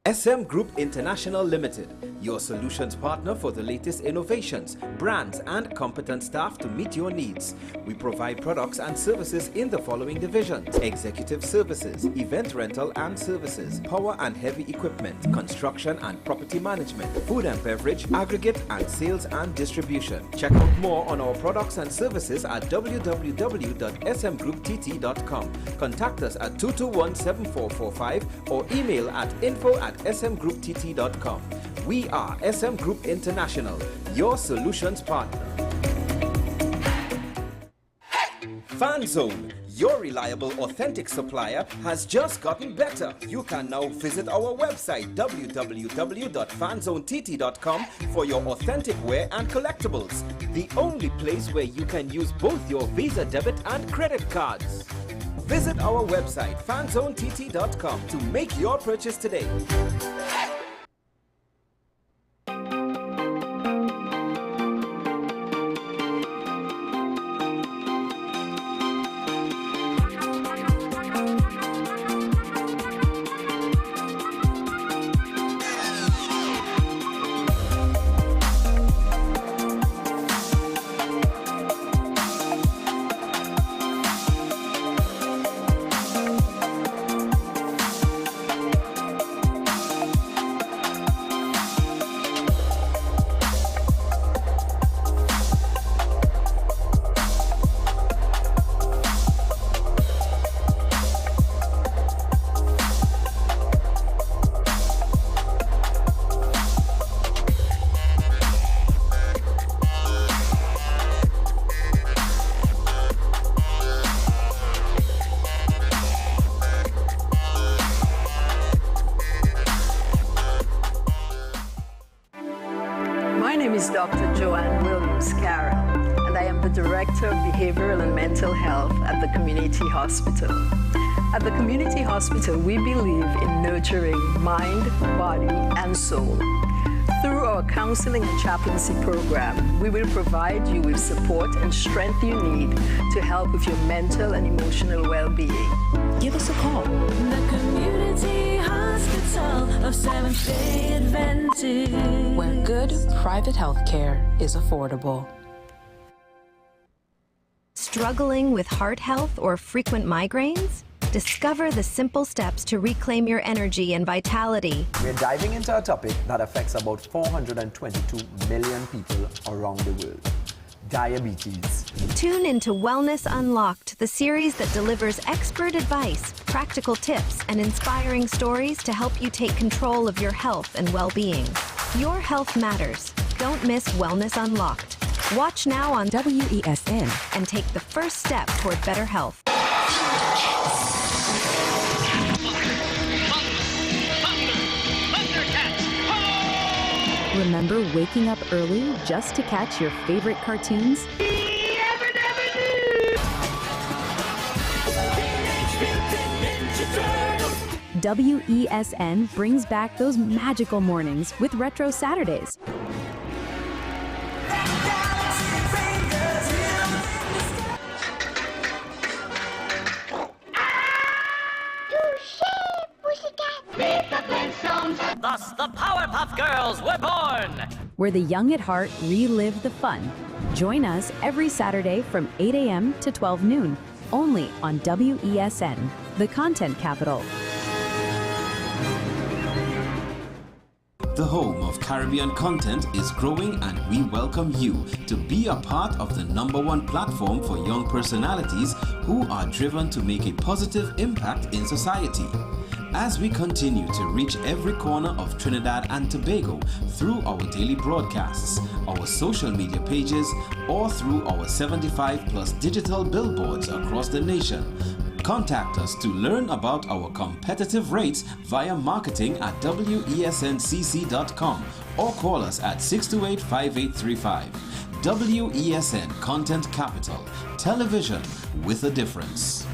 SM Group International Limited, your solutions partner for the latest innovations, brands and competent staff to meet your needs. We provide products and services in the following divisions: executive services, event rental and services, power and heavy equipment, construction and property management, food and beverage, aggregate and sales and distribution. Check out more on our products and services at www.smgrouptt.com. Contact us at 221-7445 or email at info@smgrouptt.com. We are SM Group International, your solutions partner. FanZone, your reliable, authentic supplier, has just gotten better. You can now visit our website www.fanzonett.com for your authentic wear and collectibles. The only place where you can use both your Visa debit and credit cards. Visit our website fanzonett.com to make your purchase today. Dr. Joanne Williams-Carroll, and I am the Director of Behavioral and Mental Health at the Community Hospital. At the Community Hospital, we believe in nurturing mind, body, and soul. Through our counseling and chaplaincy program, we will provide you with support and strength you need to help with your mental and emotional well-being. Give us a call. The Community Hospital of Seventh-day Adventist, where good private health care is affordable. Struggling with heart health or frequent migraines? Discover the simple steps to reclaim your energy and vitality. We're diving into a topic that affects about 422 million people around the world: diabetes. Tune into Wellness Unlocked, the series that delivers expert advice, practical tips, and inspiring stories to help you take control of your health and well-being. Your health matters. Don't miss Wellness Unlocked. Watch now on WESN and take the first step toward better health. Remember waking up early just to catch your favorite cartoons? WESN brings back those magical mornings with Retro Saturdays. Thus, the Powerpuff Girls were born! Where the young at heart relive the fun. Join us every Saturday from 8 a.m. to 12 noon, only on WESN, the content capital. The home of Caribbean content is growing, and we welcome you to be a part of the #1 platform for young personalities who are driven to make a positive impact in society. As we continue to reach every corner of Trinidad and Tobago through our daily broadcasts, our social media pages, or through our 75+ digital billboards across the nation, contact us to learn about our competitive rates via marketing at wesncc.com or call us at 628-5835. WESN Content Capital, television with a difference.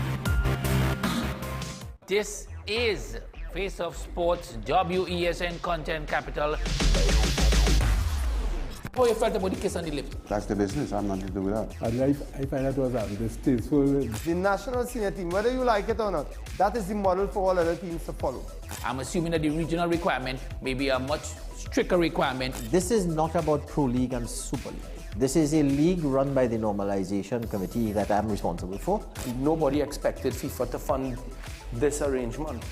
This is Face of Sports, WESN Content Capital. How you felt about the kiss on the lip? That's the business. I'm nothing to do with that. I find that was distasteful. The national senior team, whether you like it or not, that is the model for all other teams to follow. I'm assuming that the regional requirement may be a much stricter requirement. This is not about Pro League and Super League. This is a league run by the Normalization Committee that I'm responsible for. Nobody expected FIFA to fund this arrangement.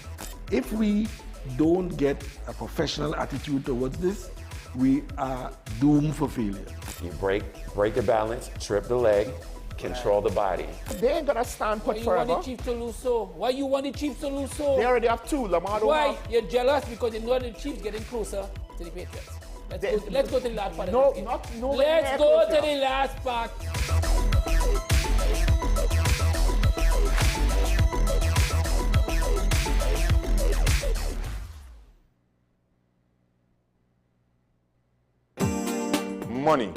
If we don't get a professional attitude towards this, we are doomed for failure. You break the balance, trip the leg, control the body. They ain't gonna stand put forever. Why you want the Chiefs to lose so? Why you want the Chiefs to lose so? They already have two. Lamar don't Why? have. You're jealous because you know the Chiefs getting closer to the Patriots. Let's go to the last part. No, of this game. not no. Let's go to the last part. Money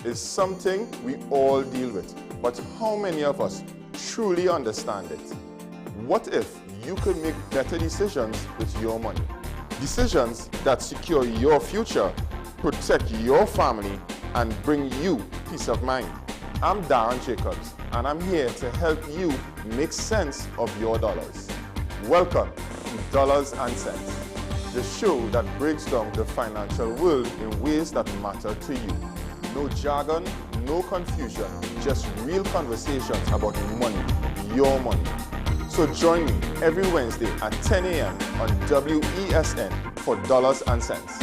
is something we all deal with, but how many of us truly understand it? What if you could make better decisions with your money? Decisions that secure your future, protect your family, and bring you peace of mind. I'm Darren Jacobs, and I'm here to help you make sense of your dollars. Welcome to Dollars and Cents, the show that breaks down the financial world in ways that matter to you. No jargon, no confusion, just real conversations about money, your money. So join me every Wednesday at 10 a.m. on WESN for Dollars and Cents.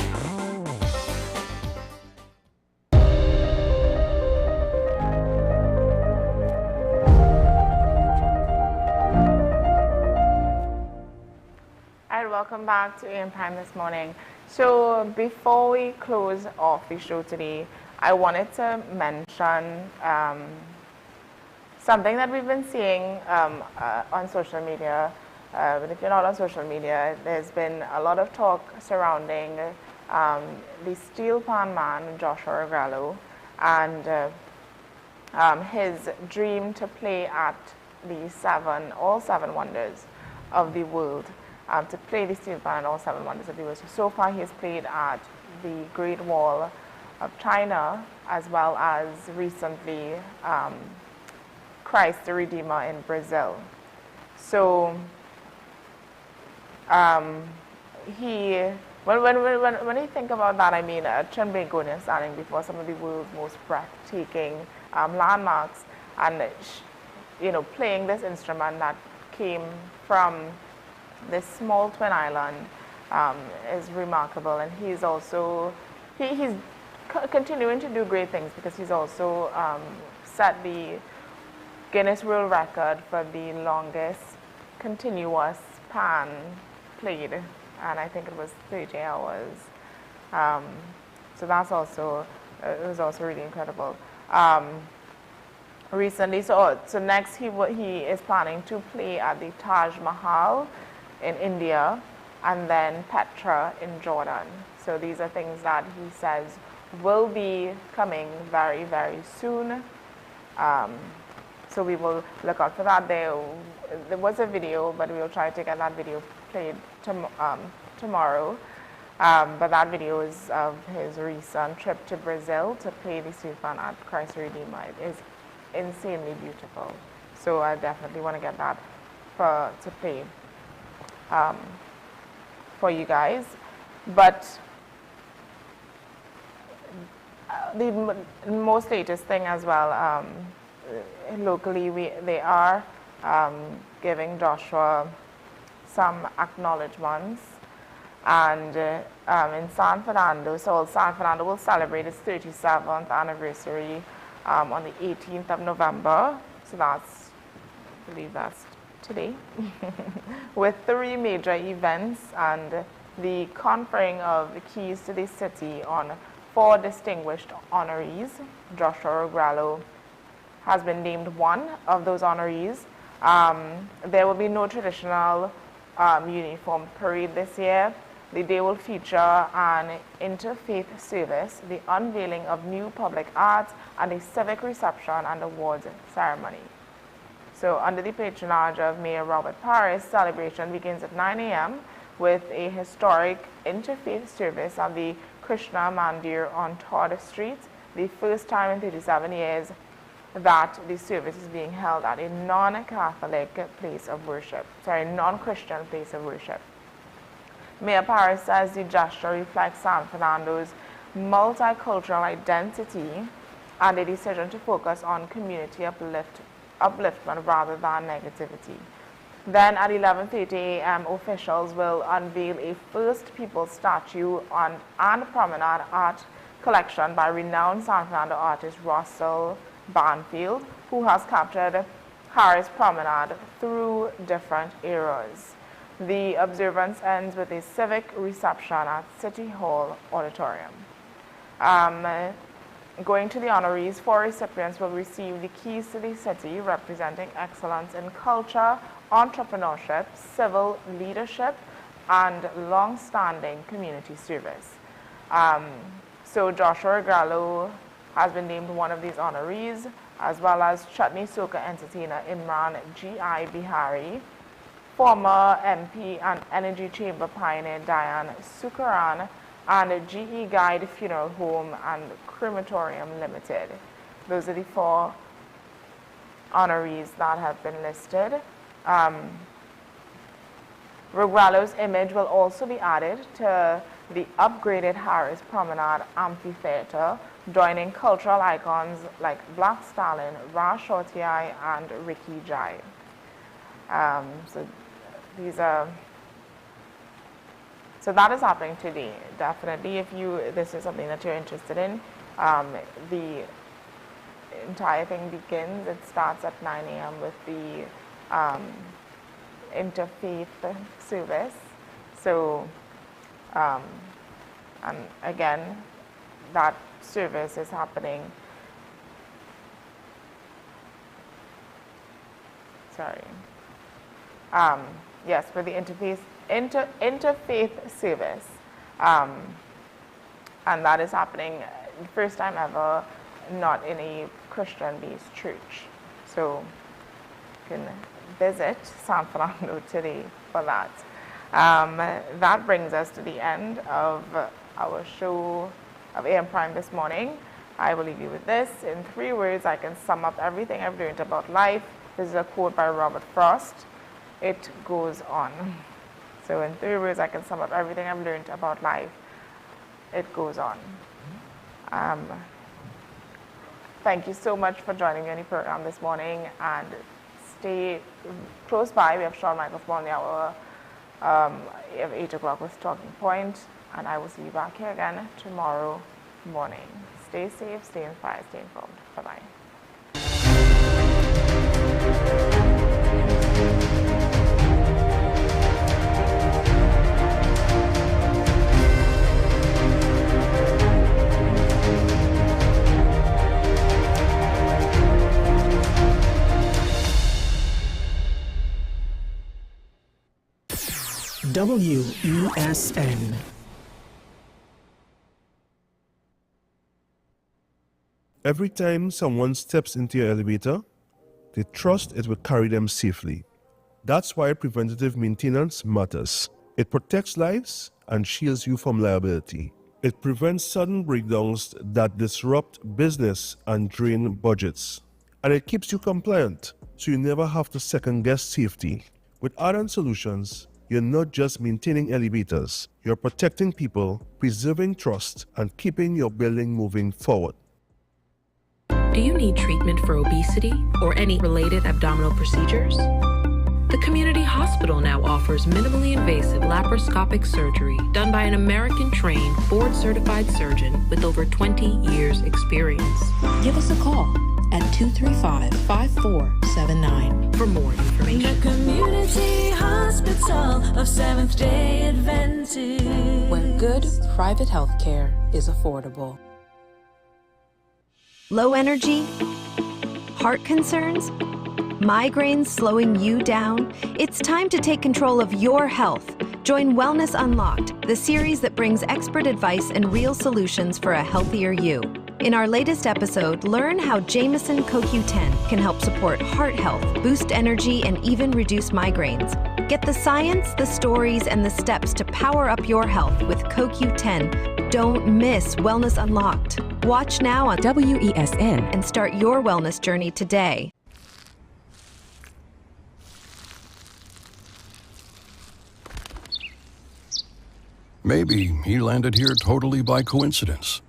Welcome back to AM Prime this morning. So before we close off the show today, I wanted to mention something that we've been seeing on social media. But if you're not on social media, there's been a lot of talk surrounding the steel pan man, Joshua Regallo, and his dream to play at the all seven wonders of the world. To play the steel pan and all seven wonders of the world. So far he has played at the Great Wall of China, as well as recently Christ the Redeemer in Brazil. So when you think about that, I mean, Trinbagonian standing before some of the world's most breathtaking landmarks, and playing this instrument that came from this small twin island is remarkable, and he's also he's continuing to do great things because he's also set the Guinness World Record for the longest continuous pan played, and I think it was 30 hours. So that's also it was also really incredible. Recently, so next he is planning to play at the Taj Mahal in India, and then Petra in Jordan. So these are things that he says will be coming very, very soon. So we will look out for that. There was a video, but we will try to get that video played tomorrow. But that video is of his recent trip to Brazil to play the steel pan at Christ the Redeemer. It is insanely beautiful. So I definitely want to get that to play for you guys. But the most latest thing as well, locally they are giving Joshua some acknowledgements, and in San Fernando, so San Fernando will celebrate its 37th anniversary on the 18th of November, so I believe that's today, with 3 major events and the conferring of the keys to the city on 4 distinguished honorees. Joshua Regallo has been named one of those honorees. There will be no traditional uniform parade this year. The day will feature an interfaith service, the unveiling of new public art, and a civic reception and awards ceremony. So under the patronage of Mayor Robert Parris, celebration begins at 9 a.m. with a historic interfaith service at the Krishna Mandir on Todd Street, the first time in 37 years that the service is being held at a non-Catholic place of worship, non-Christian place of worship. Mayor Paris says the gesture reflects San Fernando's multicultural identity and a decision to focus on community upliftment rather than negativity. Then at 11:30 a.m., officials will unveil a First People statue and promenade art collection by renowned San Fernando artist Russell Banfield, who has captured Harris Promenade through different eras. The observance ends with a civic reception at City Hall Auditorium. Going to the honorees, 4 recipients will receive the keys to the city representing excellence in culture, entrepreneurship, civil leadership, and long-standing community service. So Joshua Gallo has been named one of these honorees, as well as Chutney Soca entertainer Imran G.I. Bihari, former MP and Energy Chamber pioneer Diane Sukaran, and GE Guide Funeral Home and Crematorium Limited. Those are the 4 honorees that have been listed. Reguelo's image will also be added to the upgraded Harris Promenade Amphitheater, joining cultural icons like Black Stalin, Ra Shorty-Eye, and Ricky Jai. So that is happening today. Definitely, if this is something that you're interested in, the entire thing begins. It starts at 9 a.m. with the interfaith service. So, and again, that service is happening. Yes, for the interfaith service, and that is happening first time ever, not in a Christian-based church. So you can visit San Fernando today for that. That brings us to the end of our show of AM Prime this morning. I will leave you with this. In 3 words, I can sum up everything I've learned about life. This is a quote by Robert Frost. It goes on. So in 3 words, I can sum up everything I've learned about life. It goes on. Thank you so much for joining me on the program this morning, and stay close by. We have Sean Michael on the hour of 8 o'clock with Talking Point, and I will see you back here again tomorrow morning. Stay safe, stay inspired, stay informed. Bye-bye. WESN. Every time someone steps into your elevator, they trust it will carry them safely. That's why preventative maintenance matters. It protects lives and shields you from liability. It prevents sudden breakdowns that disrupt business and drain budgets. And it keeps you compliant, so you never have to second-guess safety. With Ardent Solutions, you're not just maintaining elevators, you're protecting people, preserving trust, and keeping your building moving forward. Do you need treatment for obesity or any related abdominal procedures? The community hospital now offers minimally invasive laparoscopic surgery done by an American-trained, board-certified surgeon with over 20 years' experience. Give us a call at 235-5479 for more information. The Community Hospital of Seventh-day Adventist, where good private health care is affordable. Low energy? Heart concerns? Migraines slowing you down? It's time to take control of your health. Join Wellness Unlocked, the series that brings expert advice and real solutions for a healthier you. In our latest episode, learn how Jameson CoQ10 can help support heart health, boost energy, and even reduce migraines. Get the science, the stories, and the steps to power up your health with CoQ10. Don't miss Wellness Unlocked. Watch now on WESN and start your wellness journey today. Maybe he landed here totally by coincidence.